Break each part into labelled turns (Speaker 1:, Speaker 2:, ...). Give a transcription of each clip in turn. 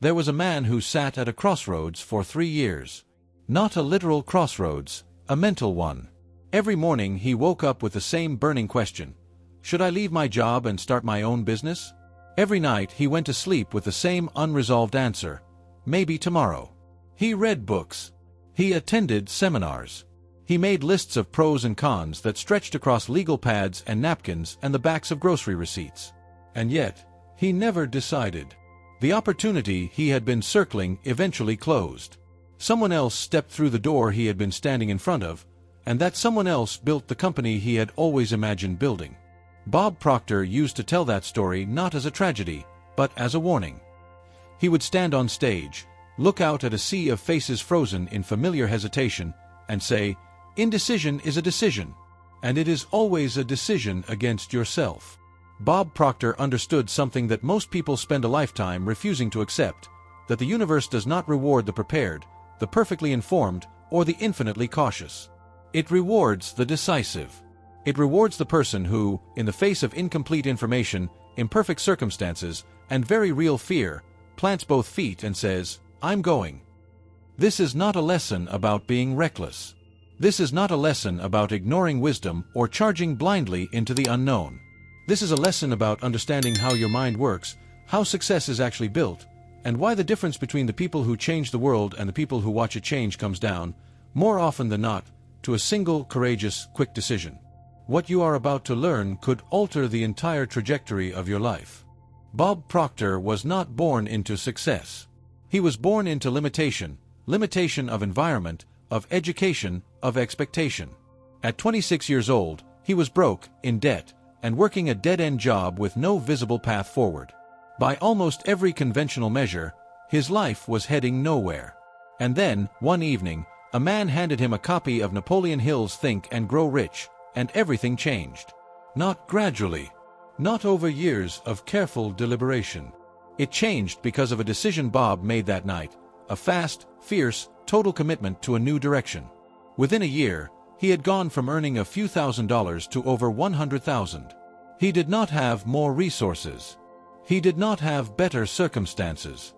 Speaker 1: There was a man who sat at a crossroads for 3 years. Not a literal crossroads, a mental one. Every morning he woke up with the same burning question: should I leave my job and start my own business? Every night he went to sleep with the same unresolved answer: maybe tomorrow. He read books. He attended seminars. He made lists of pros and cons that stretched across legal pads and napkins and the backs of grocery receipts. And yet, he never decided. The opportunity he had been circling eventually closed. Someone else stepped through the door he had been standing in front of, and that someone else built the company he had always imagined building. Bob Proctor used to tell that story not as a tragedy, but as a warning. He would stand on stage, look out at a sea of faces frozen in familiar hesitation, and say, "Indecision is a decision, and it is always a decision against yourself." Bob Proctor understood something that most people spend a lifetime refusing to accept: that the universe does not reward the prepared, the perfectly informed, or the infinitely cautious. It rewards the decisive. It rewards the person who, in the face of incomplete information, imperfect circumstances, and very real fear, plants both feet and says, "I'm going." This is not a lesson about being reckless. This is not a lesson about ignoring wisdom or charging blindly into the unknown. This is a lesson about understanding how your mind works, how success is actually built, and why the difference between the people who change the world and the people who watch it change comes down, more often than not, to a single, courageous, quick decision. What you are about to learn could alter the entire trajectory of your life. Bob Proctor was not born into success. He was born into limitation, limitation of environment, of education, of expectation. At 26 years old, he was broke, in debt, and working a dead-end job with no visible path forward. By almost every conventional measure, his life was heading nowhere. And then, one evening, a man handed him a copy of Napoleon Hill's Think and Grow Rich, and everything changed. Not gradually. Not over years of careful deliberation. It changed because of a decision Bob made that night, a fast, fierce, total commitment to a new direction. Within a year, he had gone from earning a few $1,000s to over 100,000. He did not have more resources. He did not have better circumstances.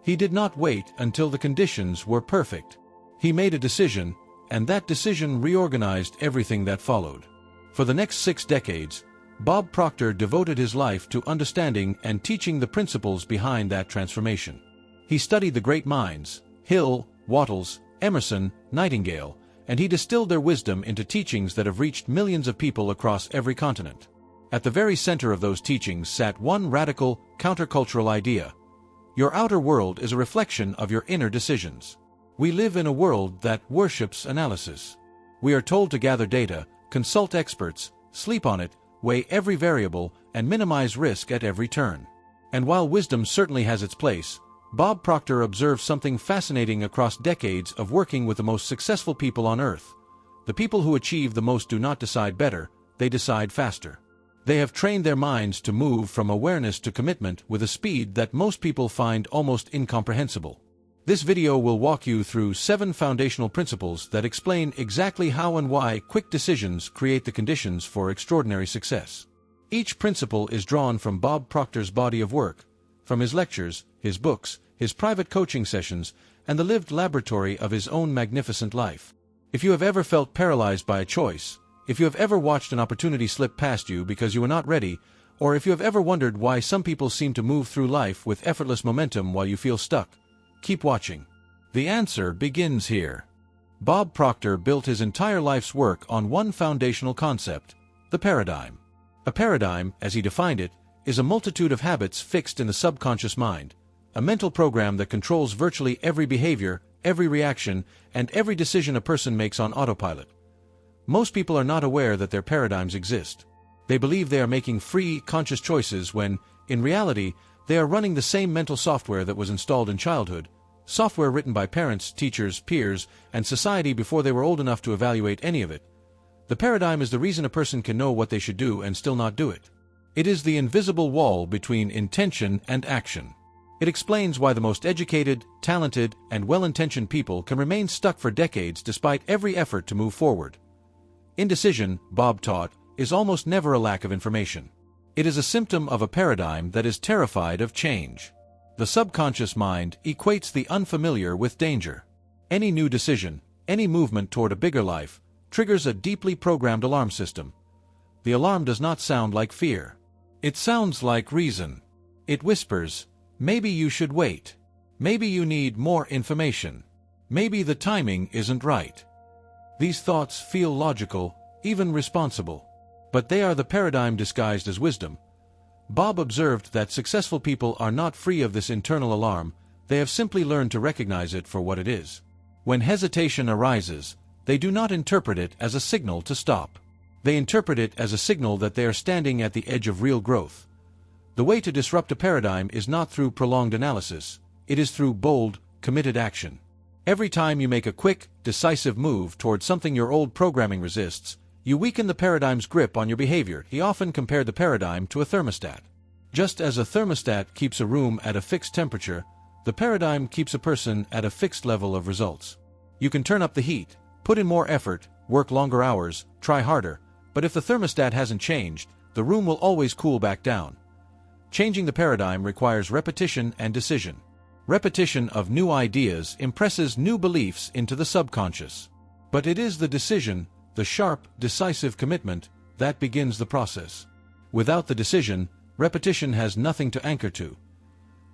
Speaker 1: He did not wait until the conditions were perfect. He made a decision, and that decision reorganized everything that followed. For the next 6 decades, Bob Proctor devoted his life to understanding and teaching the principles behind that transformation. He studied the great minds, Hill, Wattles, Emerson, Nightingale, and he distilled their wisdom into teachings that have reached millions of people across every continent. At the very center of those teachings sat one radical, countercultural idea: your outer world is a reflection of your inner decisions. We live in a world that worships analysis. We are told to gather data, consult experts, sleep on it, weigh every variable, and minimize risk at every turn. And while wisdom certainly has its place, Bob Proctor observed something fascinating across decades of working with the most successful people on Earth. The people who achieve the most do not decide better, they decide faster. They have trained their minds to move from awareness to commitment with a speed that most people find almost incomprehensible. This video will walk you through 7 foundational principles that explain exactly how and why quick decisions create the conditions for extraordinary success. Each principle is drawn from Bob Proctor's body of work, from his lectures, his books, his private coaching sessions, and the lived laboratory of his own magnificent life. If you have ever felt paralyzed by a choice, if you have ever watched an opportunity slip past you because you were not ready, or if you have ever wondered why some people seem to move through life with effortless momentum while you feel stuck, keep watching. The answer begins here. Bob Proctor built his entire life's work on one foundational concept: the paradigm. A paradigm, as he defined it, is a multitude of habits fixed in the subconscious mind, a mental program that controls virtually every behavior, every reaction, and every decision a person makes on autopilot. Most people are not aware that their paradigms exist. They believe they are making free, conscious choices when, in reality, they are running the same mental software that was installed in childhood, software written by parents, teachers, peers, and society before they were old enough to evaluate any of it. The paradigm is the reason a person can know what they should do and still not do it. It is the invisible wall between intention and action. It explains why the most educated, talented, and well-intentioned people can remain stuck for decades despite every effort to move forward. Indecision, Bob taught, is almost never a lack of information. It is a symptom of a paradigm that is terrified of change. The subconscious mind equates the unfamiliar with danger. Any new decision, any movement toward a bigger life, triggers a deeply programmed alarm system. The alarm does not sound like fear. It sounds like reason. It whispers, maybe you should wait. Maybe you need more information. Maybe the timing isn't right. These thoughts feel logical, even responsible. But they are the paradigm disguised as wisdom. Bob observed that successful people are not free of this internal alarm, they have simply learned to recognize it for what it is. When hesitation arises, they do not interpret it as a signal to stop. They interpret it as a signal that they are standing at the edge of real growth. The way to disrupt a paradigm is not through prolonged analysis, it is through bold, committed action. Every time you make a quick, decisive move toward something your old programming resists, you weaken the paradigm's grip on your behavior. He often compared the paradigm to a thermostat. Just as a thermostat keeps a room at a fixed temperature, the paradigm keeps a person at a fixed level of results. You can turn up the heat, put in more effort, work longer hours, try harder, but if the thermostat hasn't changed, the room will always cool back down. Changing the paradigm requires repetition and decision. Repetition of new ideas impresses new beliefs into the subconscious. But it is the decision, the sharp, decisive commitment, that begins the process. Without the decision, repetition has nothing to anchor to.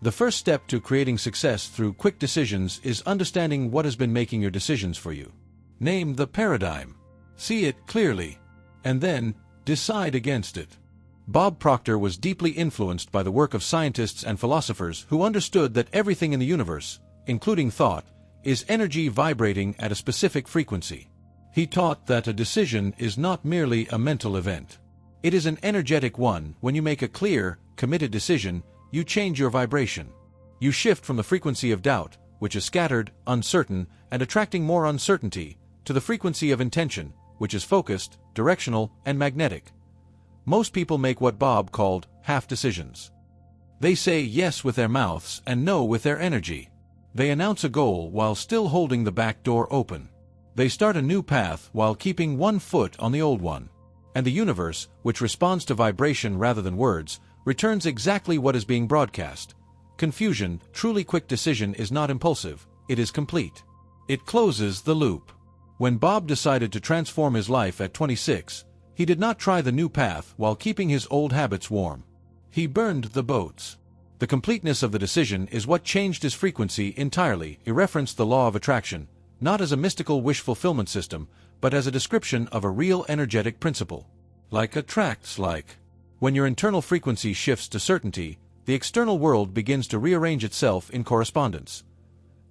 Speaker 1: The first step to creating success through quick decisions is understanding what has been making your decisions for you. Name the paradigm. See it clearly. And then, decide against it. Bob Proctor was deeply influenced by the work of scientists and philosophers who understood that everything in the universe, including thought, is energy vibrating at a specific frequency. He taught that a decision is not merely a mental event. It is an energetic one. When you make a clear, committed decision, you change your vibration. You shift from the frequency of doubt, which is scattered, uncertain, and attracting more uncertainty, to the frequency of intention, which is focused, directional, and magnetic. Most people make what Bob called half decisions. They say yes with their mouths and no with their energy. They announce a goal while still holding the back door open. They start a new path while keeping one foot on the old one. And the universe, which responds to vibration rather than words, returns exactly what is being broadcast. Confusion, truly quick decision is not impulsive, it is complete. It closes the loop. When Bob decided to transform his life at 26, he did not try the new path while keeping his old habits warm. He burned the boats. The completeness of the decision is what changed his frequency entirely. He referenced the law of attraction, not as a mystical wish fulfillment system, but as a description of a real energetic principle. Like attracts like. When your internal frequency shifts to certainty, the external world begins to rearrange itself in correspondence.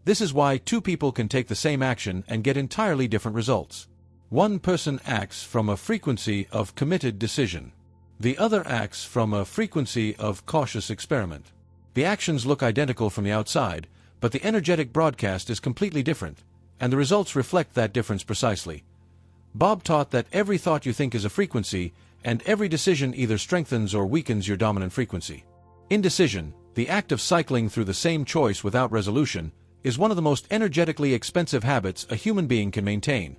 Speaker 1: This is why two people can take the same action and get entirely different results. One person acts from a frequency of committed decision. The other acts from a frequency of cautious experiment. The actions look identical from the outside, but the energetic broadcast is completely different, and the results reflect that difference precisely. Bob taught that every thought you think is a frequency, and every decision either strengthens or weakens your dominant frequency. Indecision, the act of cycling through the same choice without resolution, is one of the most energetically expensive habits a human being can maintain.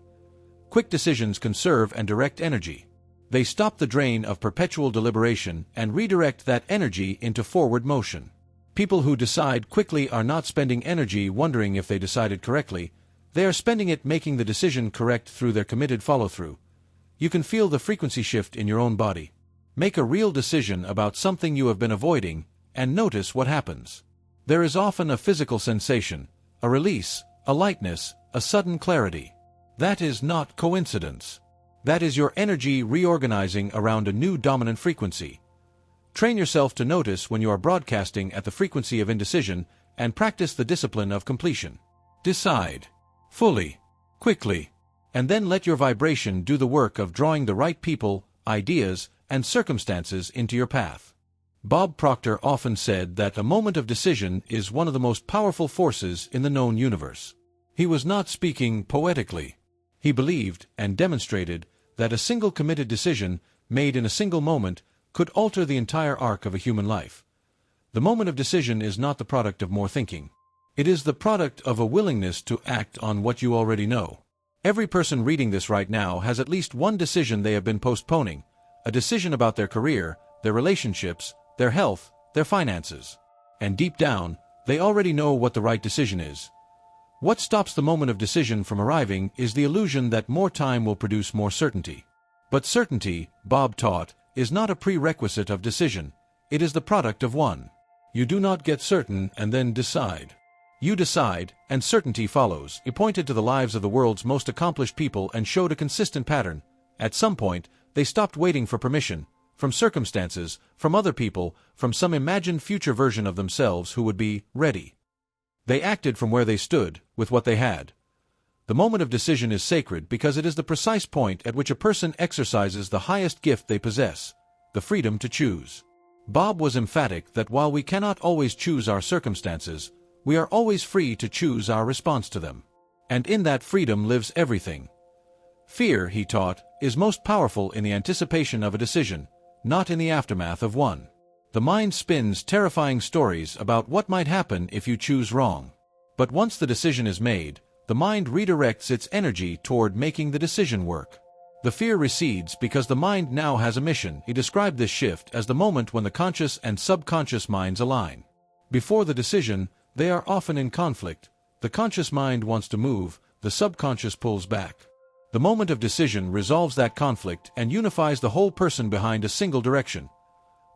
Speaker 1: Quick decisions conserve and direct energy. They stop the drain of perpetual deliberation and redirect that energy into forward motion. People who decide quickly are not spending energy wondering if they decided correctly, they are spending it making the decision correct through their committed follow-through. You can feel the frequency shift in your own body. Make a real decision about something you have been avoiding, and notice what happens. There is often a physical sensation, a release, a lightness, a sudden clarity. That is not coincidence. That is your energy reorganizing around a new dominant frequency. Train yourself to notice when you are broadcasting at the frequency of indecision and practice the discipline of completion. Decide. Fully. Quickly. And then let your vibration do the work of drawing the right people, ideas, and circumstances into your path. Bob Proctor often said that a moment of decision is one of the most powerful forces in the known universe. He was not speaking poetically. He believed and demonstrated that a single committed decision, made in a single moment, could alter the entire arc of a human life. The moment of decision is not the product of more thinking. It is the product of a willingness to act on what you already know. Every person reading this right now has at least one decision they have been postponing, a decision about their career, their relationships, their health, their finances. And deep down, They already know what the right decision is. What stops the moment of decision from arriving is the illusion that more time will produce more certainty. But certainty, Bob taught, is not a prerequisite of decision. It is the product of one. You do not get certain and then decide. You decide, and certainty follows. He pointed to the lives of the world's most accomplished people and showed a consistent pattern. At some point, they stopped waiting for permission, from circumstances, from other people, from some imagined future version of themselves who would be ready. They acted from where they stood, with what they had. The moment of decision is sacred because it is the precise point at which a person exercises the highest gift they possess, the freedom to choose. Bob was emphatic that while we cannot always choose our circumstances, we are always free to choose our response to them. And in that freedom lives everything. Fear, he taught, is most powerful in the anticipation of a decision, not in the aftermath of one. The mind spins terrifying stories about what might happen if you choose wrong. But once the decision is made, the mind redirects its energy toward making the decision work. The fear recedes because the mind now has a mission. He described this shift as the moment when the conscious and subconscious minds align. Before the decision, they are often in conflict. The conscious mind wants to move, the subconscious pulls back. The moment of decision resolves that conflict and unifies the whole person behind a single direction.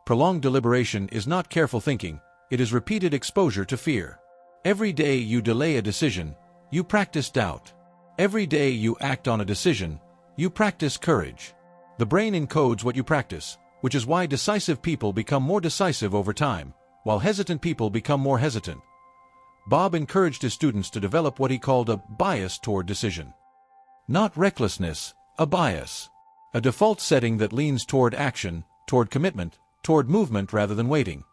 Speaker 1: Prolonged deliberation is not careful thinking, it is repeated exposure to fear. Every day you delay a decision, you practice doubt. Every day you act on a decision, you practice courage. The brain encodes what you practice, which is why decisive people become more decisive over time, while hesitant people become more hesitant. Bob encouraged his students to develop what he called a bias toward decision. Not recklessness, a bias. A default setting that leans toward action, toward commitment, toward movement rather than waiting.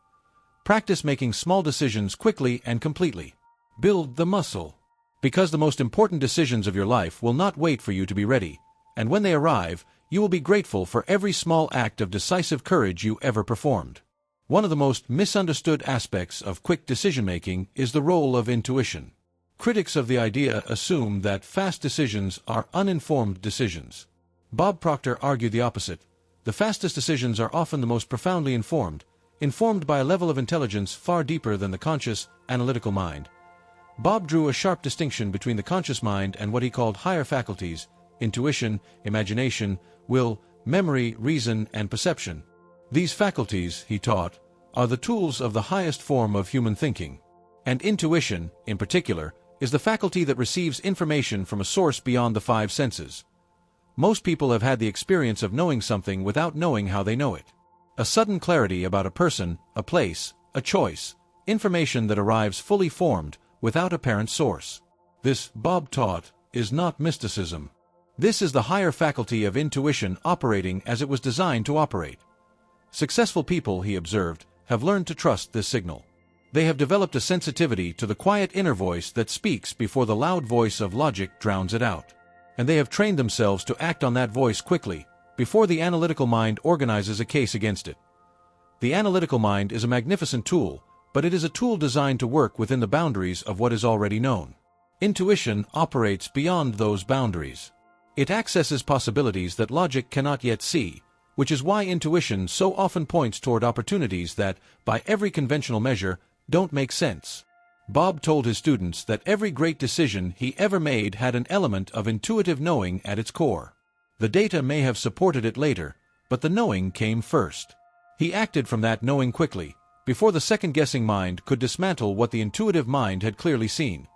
Speaker 1: Practice making small decisions quickly and completely. Build the muscle. Because the most important decisions of your life will not wait for you to be ready, and when they arrive, you will be grateful for every small act of decisive courage you ever performed. One of the most misunderstood aspects of quick decision-making is the role of intuition. Critics of the idea assume that fast decisions are uninformed decisions. Bob Proctor argued the opposite. The fastest decisions are often the most profoundly informed by a level of intelligence far deeper than the conscious, analytical mind. Bob drew a sharp distinction between the conscious mind and what he called higher faculties: intuition, imagination, will, memory, reason, and perception. These faculties, he taught, are the tools of the highest form of human thinking. And intuition, in particular, is the faculty that receives information from a source beyond the five senses. Most people have had the experience of knowing something without knowing how they know it. A sudden clarity about a person, a place, a choice, information that arrives fully formed, without apparent source. This, Bob taught, is not mysticism. This is the higher faculty of intuition operating as it was designed to operate. Successful people, he observed, have learned to trust this signal. They have developed a sensitivity to the quiet inner voice that speaks before the loud voice of logic drowns it out. And they have trained themselves to act on that voice quickly, before the analytical mind organizes a case against it. The analytical mind is a magnificent tool, but it is a tool designed to work within the boundaries of what is already known. Intuition operates beyond those boundaries. It accesses possibilities that logic cannot yet see, which is why intuition so often points toward opportunities that, by every conventional measure, don't make sense. Bob told his students that every great decision he ever made had an element of intuitive knowing at its core. The data may have supported it later, but the knowing came first. He acted from that knowing quickly, before the second-guessing mind could dismantle what the intuitive mind had clearly seen.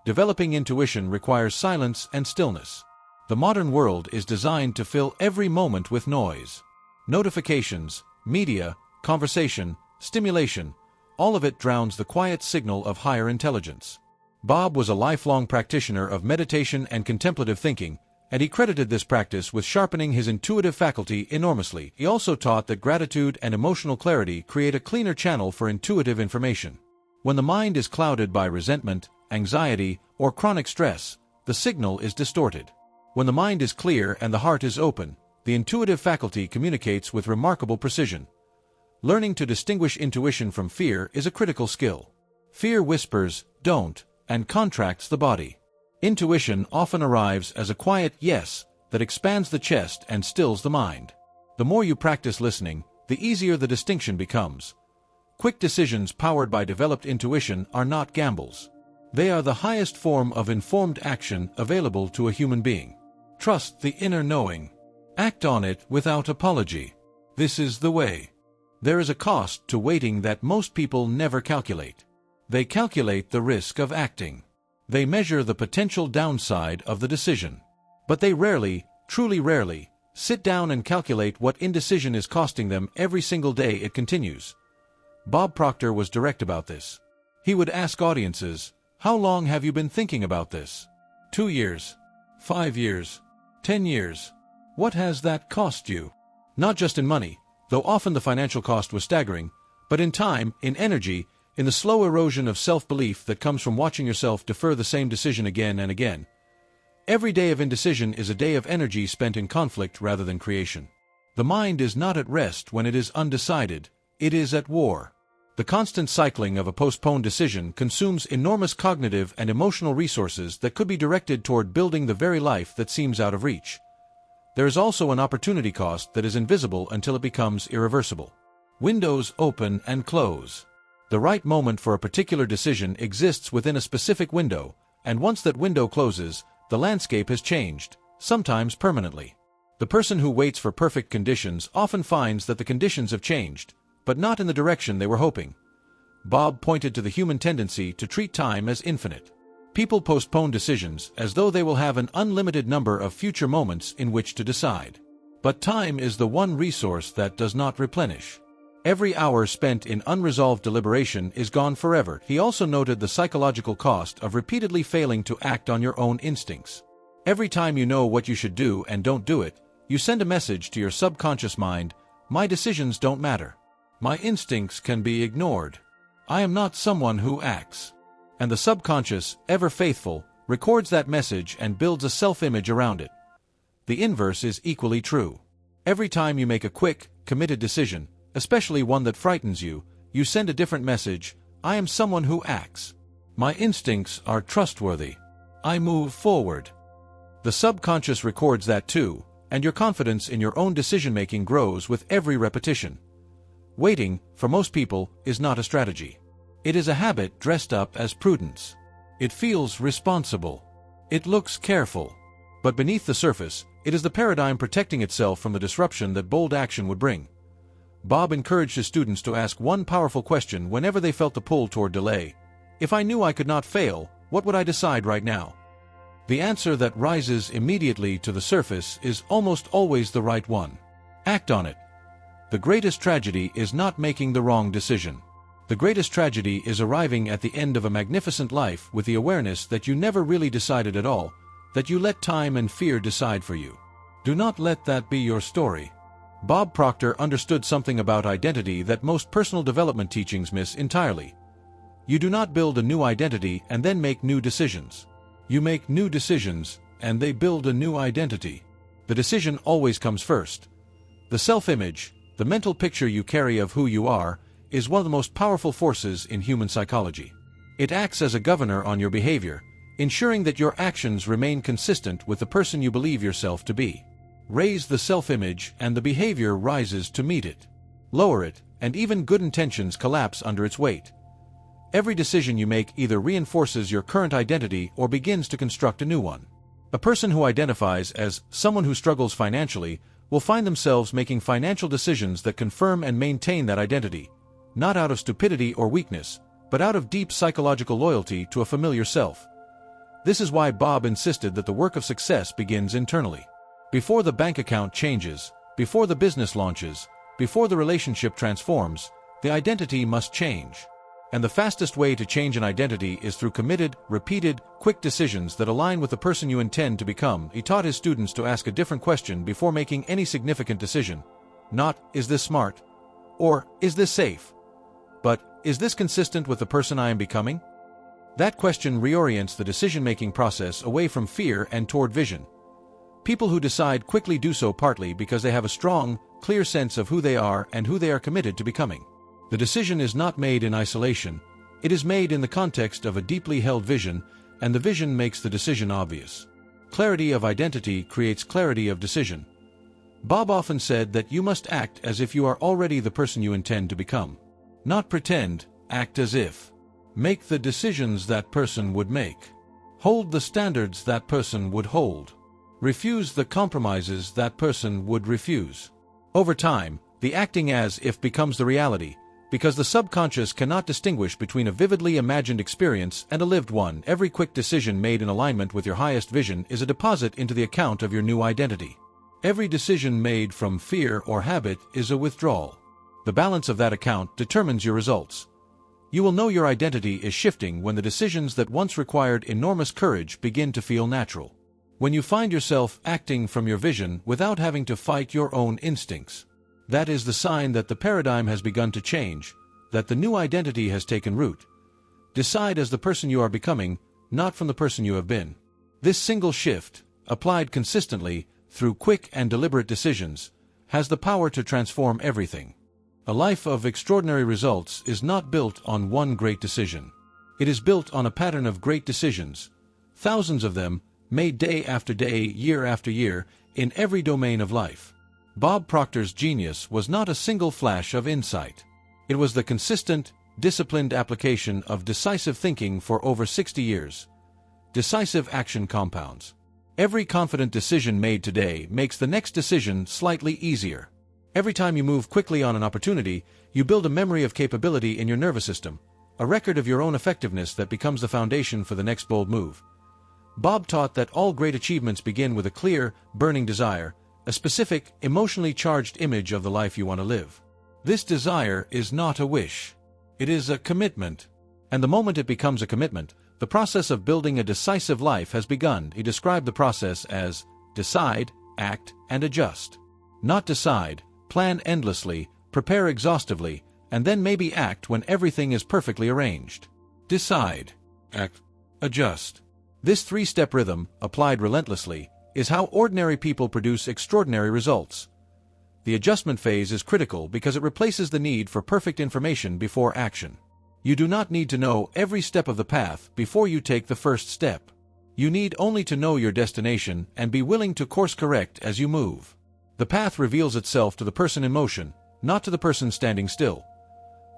Speaker 1: Developing intuition requires silence and stillness. The modern world is designed to fill every moment with noise. Notifications, media, conversation, stimulation, all of it drowns the quiet signal of higher intelligence. Bob was a lifelong practitioner of meditation and contemplative thinking, and he credited this practice with sharpening his intuitive faculty enormously. He also taught that gratitude and emotional clarity create a cleaner channel for intuitive information. When the mind is clouded by resentment, anxiety, or chronic stress, the signal is distorted. When the mind is clear and the heart is open, the intuitive faculty communicates with remarkable precision. Learning to distinguish intuition from fear is a critical skill. Fear whispers, "Don't," and contracts the body. Intuition often arrives as a quiet yes that expands the chest and stills the mind. The more you practice listening, the easier the distinction becomes. quick decisions powered by developed intuition are not gambles. They are the highest form of informed action available to a human being. Trust the inner knowing. Act on it without apology. This is the way. There is a cost to waiting that most people never calculate. They calculate the risk of acting. They measure the potential downside of the decision. But they rarely, truly rarely, sit down and calculate what indecision is costing them every single day it continues. Bob Proctor was direct about this. He would ask audiences, "How long have you been thinking about this? 2 years? 5 years? 10 years? What has that cost you?" Not just in money, though often the financial cost was staggering, but in time, in energy, in the slow erosion of self-belief that comes from watching yourself defer the same decision again and again. Every day of indecision is a day of energy spent in conflict rather than creation. The mind is not at rest when it is undecided, it is at war. The constant cycling of a postponed decision consumes enormous cognitive and emotional resources that could be directed toward building the very life that seems out of reach. There is also an opportunity cost that is invisible until it becomes irreversible. Windows open and close. The right moment for a particular decision exists within a specific window, and once that window closes, the landscape has changed, sometimes permanently. The person who waits for perfect conditions often finds that the conditions have changed, but not in the direction they were hoping. Bob pointed to the human tendency to treat time as infinite. People postpone decisions as though they will have an unlimited number of future moments in which to decide. But time is the one resource that does not replenish. Every hour spent in unresolved deliberation is gone forever. He also noted the psychological cost of repeatedly failing to act on your own instincts. Every time you know what you should do and don't do it, you send a message to your subconscious mind, "My decisions don't matter. My instincts can be ignored. I am not someone who acts." And the subconscious, ever faithful, records that message and builds a self-image around it. The inverse is equally true. Every time you make a quick, committed decision, especially one that frightens you, you send a different message, "I am someone who acts. My instincts are trustworthy. I move forward." The subconscious records that too, and your confidence in your own decision-making grows with every repetition. Waiting, for most people, is not a strategy. It is a habit dressed up as prudence. It feels responsible. It looks careful. But beneath the surface, it is the paradigm protecting itself from the disruption that bold action would bring. Bob encouraged his students to ask one powerful question whenever they felt the pull toward delay. "If I knew I could not fail, what would I decide right now?" The answer that rises immediately to the surface is almost always the right one. Act on it. The greatest tragedy is not making the wrong decision. The greatest tragedy is arriving at the end of a magnificent life with the awareness that you never really decided at all, that you let time and fear decide for you. Do not let that be your story. Bob Proctor understood something about identity that most personal development teachings miss entirely. You do not build a new identity and then make new decisions. You make new decisions, and they build a new identity. The decision always comes first. The self-image, the mental picture you carry of who you are, is one of the most powerful forces in human psychology. It acts as a governor on your behavior, ensuring that your actions remain consistent with the person you believe yourself to be. Raise the self-image and the behavior rises to meet it. Lower it, and even good intentions collapse under its weight. Every decision you make either reinforces your current identity or begins to construct a new one. A person who identifies as someone who struggles financially will find themselves making financial decisions that confirm and maintain that identity, not out of stupidity or weakness, but out of deep psychological loyalty to a familiar self. This is why Bob insisted that the work of success begins internally. Before the bank account changes, before the business launches, before the relationship transforms, the identity must change. And the fastest way to change an identity is through committed, repeated, quick decisions that align with the person you intend to become. He taught his students to ask a different question before making any significant decision. Not, "Is this smart?" or "Is this safe?" but, "Is this consistent with the person I am becoming?" That question reorients the decision-making process away from fear and toward vision. People who decide quickly do so partly because they have a strong, clear sense of who they are and who they are committed to becoming. The decision is not made in isolation, it is made in the context of a deeply held vision, and the vision makes the decision obvious. Clarity of identity creates clarity of decision. Bob often said that you must act as if you are already the person you intend to become. Not pretend, act as if. Make the decisions that person would make. Hold the standards that person would hold. Refuse the compromises that person would refuse. Over time, the acting as if becomes the reality, because the subconscious cannot distinguish between a vividly imagined experience and a lived one. Every quick decision made in alignment with your highest vision is a deposit into the account of your new identity. Every decision made from fear or habit is a withdrawal. The balance of that account determines your results. You will know your identity is shifting when the decisions that once required enormous courage begin to feel natural. When you find yourself acting from your vision without having to fight your own instincts. That is the sign that the paradigm has begun to change, that the new identity has taken root. Decide as the person you are becoming, not from the person you have been. This single shift, applied consistently through quick and deliberate decisions, has the power to transform everything. A life of extraordinary results is not built on one great decision. It is built on a pattern of great decisions, thousands of them, made day after day, year after year, in every domain of life. Bob Proctor's genius was not a single flash of insight. It was the consistent, disciplined application of decisive thinking for over 60 years. Decisive action compounds. Every confident decision made today makes the next decision slightly easier. Every time you move quickly on an opportunity, you build a memory of capability in your nervous system, a record of your own effectiveness that becomes the foundation for the next bold move. Bob taught that all great achievements begin with a clear, burning desire, a specific, emotionally charged image of the life you want to live. This desire is not a wish. It is a commitment. And the moment it becomes a commitment, the process of building a decisive life has begun. He described the process as decide, act, and adjust. Not decide, plan endlessly, prepare exhaustively, and then maybe act when everything is perfectly arranged. Decide, act, adjust. This three-step rhythm, applied relentlessly, is how ordinary people produce extraordinary results. The adjustment phase is critical because it replaces the need for perfect information before action. You do not need to know every step of the path before you take the first step. You need only to know your destination and be willing to course-correct as you move. The path reveals itself to the person in motion, not to the person standing still.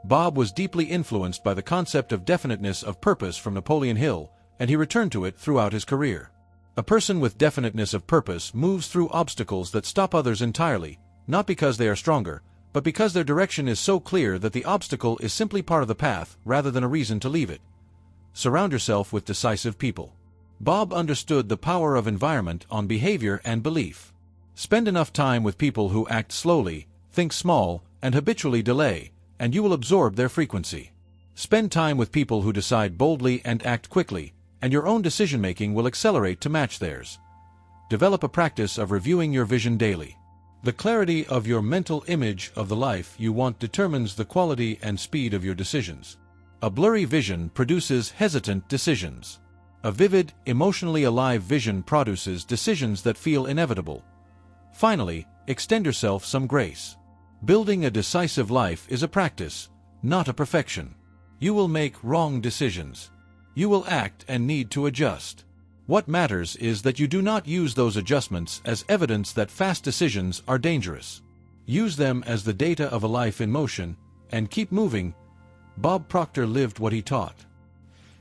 Speaker 1: Bob was deeply influenced by the concept of definiteness of purpose from Napoleon Hill, and he returned to it throughout his career. A person with definiteness of purpose moves through obstacles that stop others entirely, not because they are stronger, but because their direction is so clear that the obstacle is simply part of the path rather than a reason to leave it. Surround yourself with decisive people. Bob understood the power of environment on behavior and belief. Spend enough time with people who act slowly, think small, and habitually delay, and you will absorb their frequency. Spend time with people who decide boldly and act quickly, and your own decision-making will accelerate to match theirs. Develop a practice of reviewing your vision daily. The clarity of your mental image of the life you want determines the quality and speed of your decisions. A blurry vision produces hesitant decisions. A vivid, emotionally alive vision produces decisions that feel inevitable. Finally, extend yourself some grace. Building a decisive life is a practice, not a perfection. You will make wrong decisions. You will act and need to adjust. What matters is that you do not use those adjustments as evidence that fast decisions are dangerous. Use them as the data of a life in motion, and keep moving. Bob Proctor lived what he taught.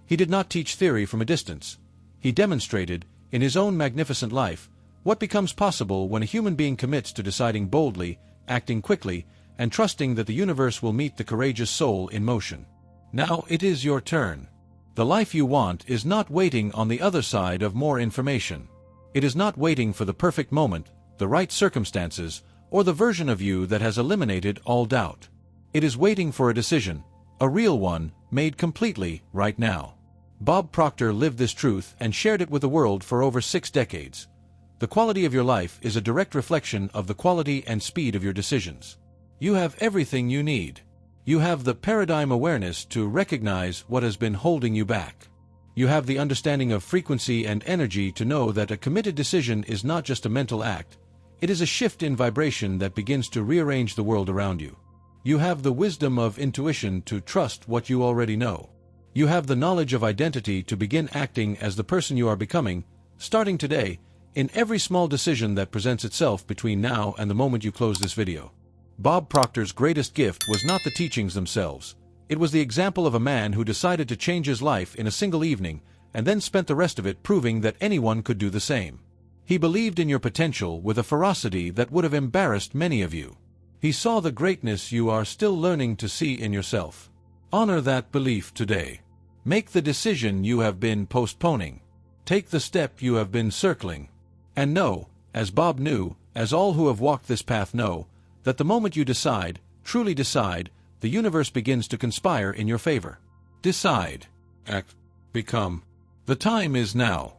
Speaker 1: He did not teach theory from a distance. He demonstrated, in his own magnificent life, what becomes possible when a human being commits to deciding boldly, acting quickly, and trusting that the universe will meet the courageous soul in motion. Now it is your turn. The life you want is not waiting on the other side of more information. It is not waiting for the perfect moment, the right circumstances, or the version of you that has eliminated all doubt. It is waiting for a decision, a real one, made completely right now. Bob Proctor lived this truth and shared it with the world for over 6 decades. The quality of your life is a direct reflection of the quality and speed of your decisions. You have everything you need. You have the paradigm awareness to recognize what has been holding you back. You have the understanding of frequency and energy to know that a committed decision is not just a mental act. It is a shift in vibration that begins to rearrange the world around you. You have the wisdom of intuition to trust what you already know. You have the knowledge of identity to begin acting as the person you are becoming, starting today, in every small decision that presents itself between now and the moment you close this video. Bob Proctor's greatest gift was not the teachings themselves. It was the example of a man who decided to change his life in a single evening and then spent the rest of it proving that anyone could do the same. He believed in your potential with a ferocity that would have embarrassed many of you. He saw the greatness you are still learning to see in yourself. Honor that belief today. Make the decision you have been postponing. Take the step you have been circling. And know, as Bob knew, as all who have walked this path know, that the moment you decide, truly decide, the universe begins to conspire in your favor. Decide. Act. Become. The time is now.